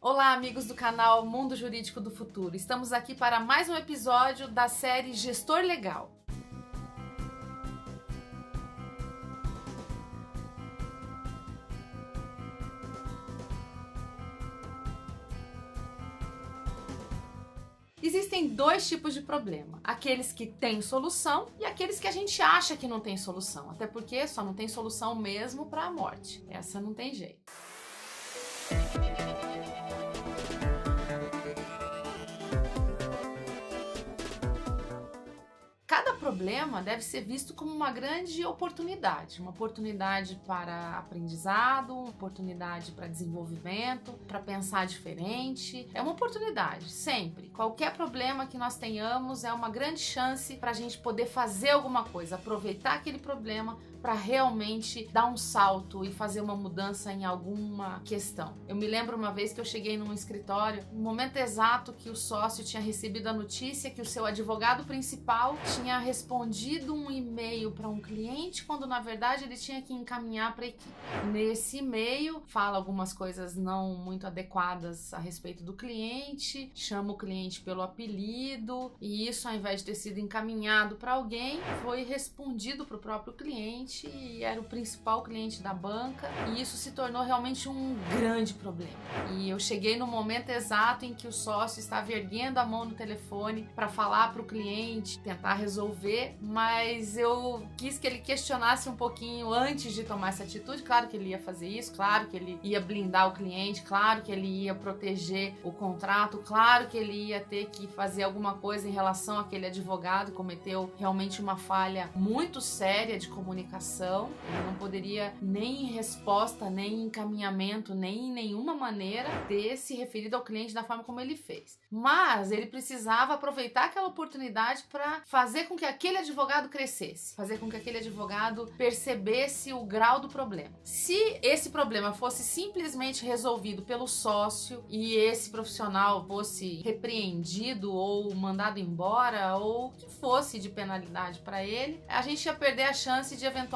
Olá, amigos do canal Mundo Jurídico do Futuro. Estamos aqui para mais um episódio da série Gestor Legal. Existem dois tipos de problema, aqueles que têm solução e aqueles que a gente acha que não tem solução, até porque só não tem solução mesmo para a morte, essa não tem jeito. Cada problema deve ser visto como uma grande oportunidade, uma oportunidade para aprendizado, uma oportunidade para desenvolvimento, para pensar diferente. É uma oportunidade, sempre. Qualquer problema que nós tenhamos é uma grande chance para a gente poder fazer alguma coisa, aproveitar aquele problema para realmente dar um salto e fazer uma mudança em alguma questão. Eu me lembro uma vez que eu cheguei num escritório, no momento exato que o sócio tinha recebido a notícia que o seu advogado principal tinha respondido um e-mail para um cliente, quando na verdade ele tinha que encaminhar para a equipe. Nesse e-mail fala algumas coisas não muito adequadas a respeito do cliente, chama o cliente pelo apelido, e isso, ao invés de ter sido encaminhado para alguém, foi respondido para o próprio cliente, e era o principal cliente da banca, e isso se tornou realmente um grande problema. E eu cheguei no momento exato em que o sócio estava erguendo a mão no telefone para falar para o cliente, tentar resolver, mas eu quis que ele questionasse um pouquinho antes de tomar essa atitude. Claro que ele ia fazer isso, claro que ele ia blindar o cliente, claro que ele ia proteger o contrato, claro que ele ia ter que fazer alguma coisa em relação àquele advogado que cometeu realmente uma falha muito séria de comunicação. Ele não poderia nem em resposta, nem em encaminhamento, nem em nenhuma maneira ter se referido ao cliente da forma como ele fez. Mas ele precisava aproveitar aquela oportunidade para fazer com que aquele advogado crescesse, fazer com que aquele advogado percebesse o grau do problema. Se esse problema fosse simplesmente resolvido pelo sócio e esse profissional fosse repreendido ou mandado embora ou que fosse de penalidade para ele, a gente ia perder a chance de eventualmente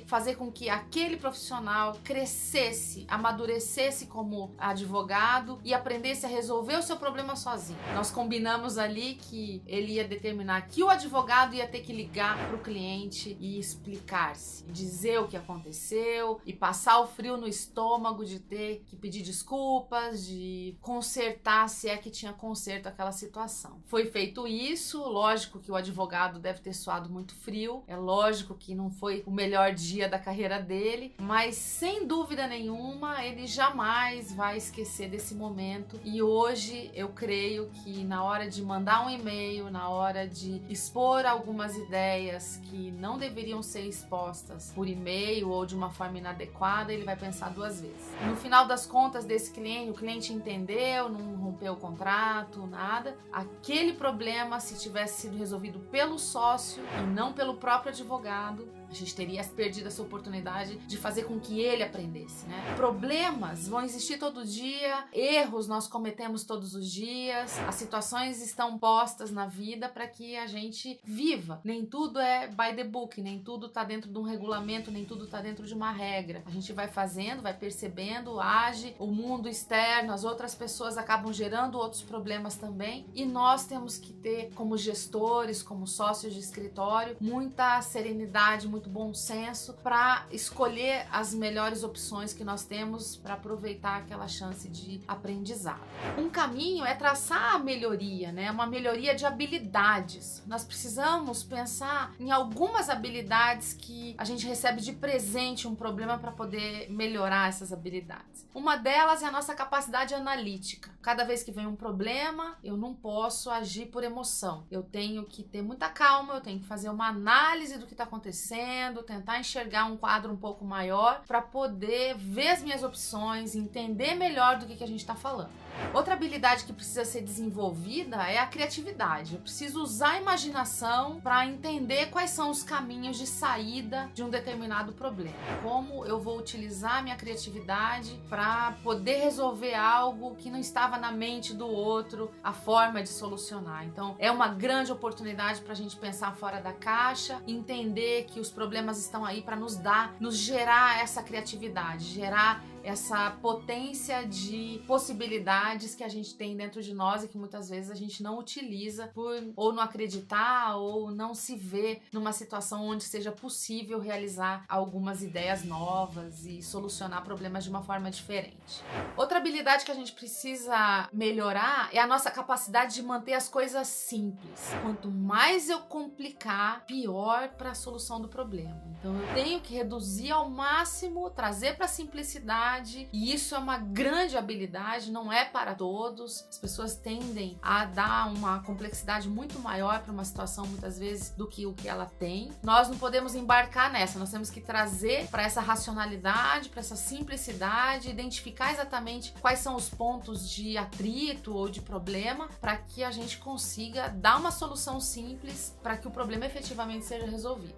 fazer com que aquele profissional crescesse, amadurecesse como advogado e aprendesse a resolver o seu problema sozinho. Nós combinamos ali que ele ia determinar que o advogado ia ter que ligar para o cliente e explicar-se, dizer o que aconteceu e passar o frio no estômago de ter que pedir desculpas, de consertar, se é que tinha conserto aquela situação. Foi feito isso, lógico que o advogado deve ter suado muito frio, é lógico que não foi o melhor dia da carreira dele, mas sem dúvida nenhuma ele jamais vai esquecer desse momento. E hoje eu creio que na hora de mandar um e-mail, na hora de expor algumas ideias que não deveriam ser expostas por e-mail ou de uma forma inadequada, ele vai pensar duas vezes. No final das contas desse cliente, o cliente entendeu, não rompeu o contrato, nada. Aquele problema, se tivesse sido resolvido pelo sócio e não pelo próprio advogado, a gente teria perdido essa oportunidade de fazer com que ele aprendesse, né? Problemas vão existir todo dia, erros nós cometemos todos os dias, as situações estão postas na vida para que a gente viva. Nem tudo é by the book, nem tudo tá dentro de um regulamento, nem tudo tá dentro de uma regra. A gente vai fazendo, vai percebendo, age, o mundo externo, as outras pessoas acabam gerando outros problemas também, e nós temos que ter, como gestores, como sócios de escritório, muita serenidade, muito bom senso para escolher as melhores opções que nós temos para aproveitar aquela chance de aprendizado. Um caminho é traçar a melhoria, né? Uma melhoria de habilidades. Nós precisamos pensar em algumas habilidades que a gente recebe de presente um problema para poder melhorar essas habilidades. Uma delas é a nossa capacidade analítica. Cada vez que vem um problema, eu não posso agir por emoção. Eu tenho que ter muita calma, eu tenho que fazer uma análise do que está acontecendo, tentar enxergar um quadro um pouco maior para poder ver as minhas opções, entender melhor do que a gente está falando. Outra habilidade que precisa ser desenvolvida é a criatividade. Eu preciso usar a imaginação para entender quais são os caminhos de saída de um determinado problema. Como eu vou utilizar a minha criatividade para poder resolver algo que não estava na mente do outro, a forma de solucionar. Então, é uma grande oportunidade para a gente pensar fora da caixa, entender que os problemas estão aí para nos gerar essa criatividade, gerar essa potência de possibilidades que a gente tem dentro de nós e que muitas vezes a gente não utiliza por ou não acreditar ou não se ver numa situação onde seja possível realizar algumas ideias novas e solucionar problemas de uma forma diferente. Outra habilidade que a gente precisa melhorar é a nossa capacidade de manter as coisas simples. Quanto mais eu complicar, pior para a solução do problema. Então eu tenho que reduzir ao máximo, trazer para a simplicidade, e isso é uma grande habilidade, não é para todos. As pessoas tendem a dar uma complexidade muito maior para uma situação muitas vezes do que o que ela tem. Nós não podemos embarcar nessa, nós temos que trazer para essa racionalidade, para essa simplicidade, identificar exatamente quais são os pontos de atrito ou de problema para que a gente consiga dar uma solução simples para que o problema efetivamente seja resolvido.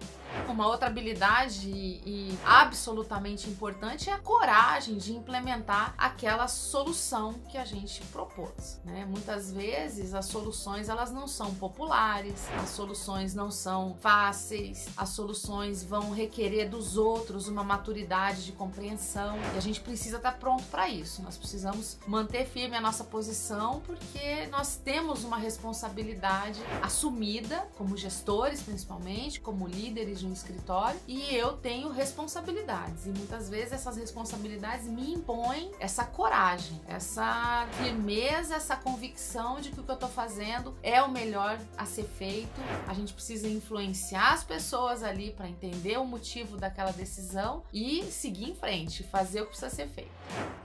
Uma outra habilidade e absolutamente importante é a coragem de implementar aquela solução que a gente propôs, né? Muitas vezes as soluções elas não são populares, as soluções não são fáceis, as soluções vão requerer dos outros uma maturidade de compreensão e a gente precisa estar pronto para isso. Nós precisamos manter firme a nossa posição porque nós temos uma responsabilidade assumida como gestores, principalmente, como líderes de um escritório, e eu tenho responsabilidades e muitas vezes essas responsabilidades me impõem essa coragem, essa firmeza, essa convicção de que o que eu estou fazendo é o melhor a ser feito. A gente precisa influenciar as pessoas ali para entender o motivo daquela decisão e seguir em frente, fazer o que precisa ser feito.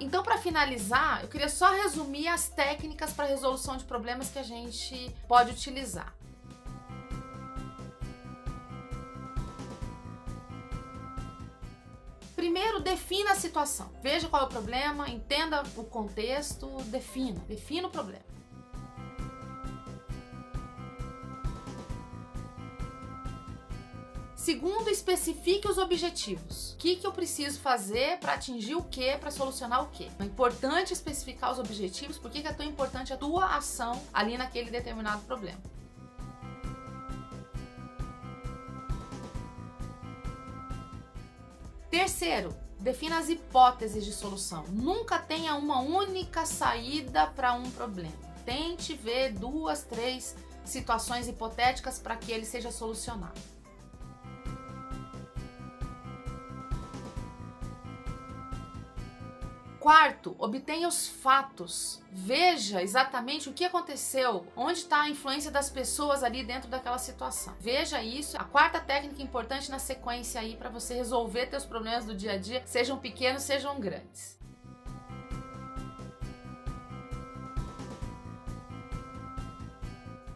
Então, para finalizar, eu queria só resumir as técnicas para resolução de problemas que a gente pode utilizar. Primeiro, defina a situação. Veja qual é o problema, entenda o contexto, defina o problema. Segundo, especifique os objetivos. O que eu preciso fazer para atingir o que, para solucionar o que. É importante especificar os objetivos, porque é tão importante a tua ação ali naquele determinado problema. Terceiro, defina as hipóteses de solução. Nunca tenha uma única saída para um problema. Tente ver 2, 3 situações hipotéticas para que ele seja solucionado. Quarto, obtenha os fatos. Veja exatamente o que aconteceu, onde está a influência das pessoas ali dentro daquela situação. Veja isso. A quarta técnica importante na sequência aí para você resolver teus problemas do dia a dia, sejam pequenos, sejam grandes.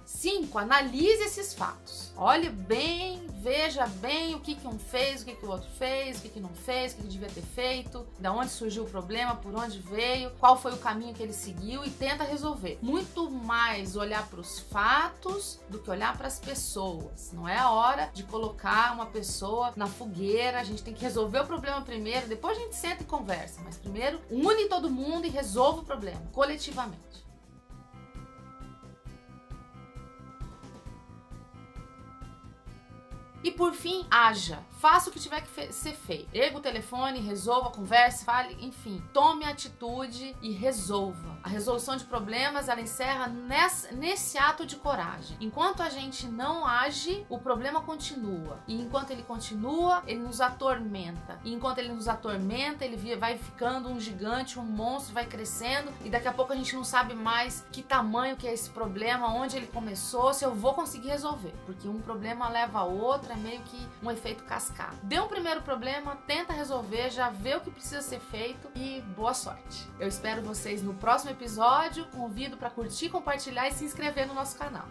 Cinco, analise esses fatos. Olhe bem, veja bem o que um fez, o que o outro fez, o que não fez, o que devia ter feito, da onde surgiu o problema, por onde veio, qual foi o caminho que ele seguiu e tenta resolver. Muito mais olhar para os fatos do que olhar para as pessoas. Não é a hora de colocar uma pessoa na fogueira, a gente tem que resolver o problema primeiro, depois a gente senta e conversa, mas primeiro une todo mundo e resolva o problema coletivamente. E por fim, haja. Faça o que tiver que ser feito. Erga o telefone, resolva, converse, fale, enfim. Tome atitude e resolva. A resolução de problemas, ela encerra nesse ato de coragem. Enquanto a gente não age, o problema continua. E enquanto ele continua, ele nos atormenta. E enquanto ele nos atormenta, ele vai ficando um gigante, um monstro, vai crescendo. E daqui a pouco a gente não sabe mais que tamanho que é esse problema, onde ele começou, se eu vou conseguir resolver. Porque um problema leva a outro, é meio que um efeito cascata. Dê um primeiro problema, tenta resolver, já vê o que precisa ser feito e boa sorte. Eu espero vocês no próximo episódio, convido para curtir, compartilhar e se inscrever no nosso canal.